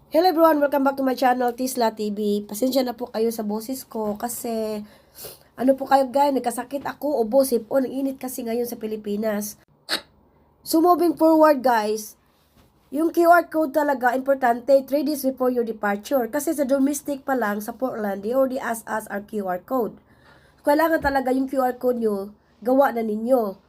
Hello everyone, welcome back to my channel, Tisla TV. Pasensya na po kayo sa boses ko kasi ano po kayo guys, nagkasakit ako, ubo, sipon, ang init kasi ngayon sa Pilipinas. So moving forward guys, yung QR code talaga importante 3 days before your departure. Kasi sa domestic pa lang, sa Portland, they already ask us our QR code. Kailangan talaga yung QR code nyo, gawa na ninyo.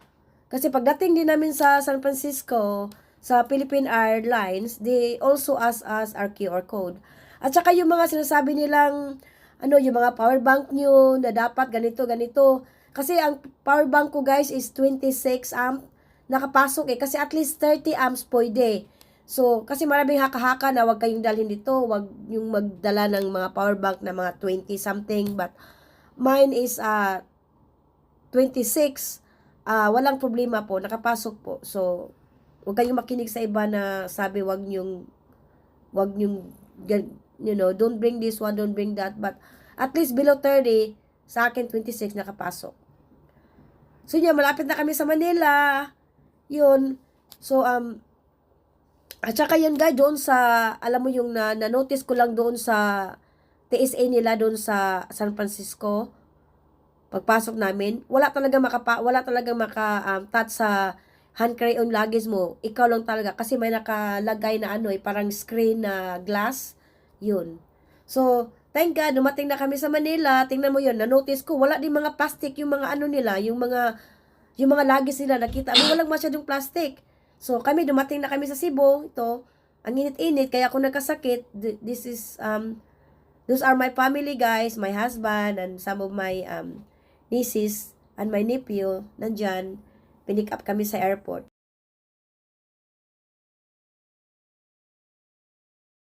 Kasi pagdating din namin sa San Francisco, sa Philippine Airlines, they also ask us our QR code. At saka yung mga sinasabi nilang, yung mga power bank nyo, na dapat ganito, ganito. Kasi ang power bank ko guys is 26 amp, nakapasok kasi at least 30 amps pwede. So, kasi maraming haka-haka na wag kayong dalhin dito, wag yung magdala ng mga power bank na mga 20 something, but mine is 26, walang problema po, nakapasok po. So, huwag kayong makinig sa iba na sabi wag nyong, don't bring this one, don't bring that. But, at least below 30, sa akin 26 nakapasok. So, yun, malapit na kami sa Manila. Yun. So, at saka yun guys, doon sa, alam mo yung na-notice ko lang doon sa TSA nila doon sa San Francisco, pagpasok namin, wala talaga touch sa hand crayon luggage mo. Ikaw lang talaga kasi may nakalagay na parang screen na glass. Yun. So, thank God, dumating na kami sa Manila. Tingnan mo yun, na-notice ko, wala din mga plastic yung mga nila, yung mga luggage nila, nakita mo, walang masyadong plastic. So, dumating na kami sa Cebu, ito, ang init-init, kaya ako nagkasakit. This is, those are my family guys, my husband, and some of my, nieces and my nephew, nandyan, pinick up kami sa airport.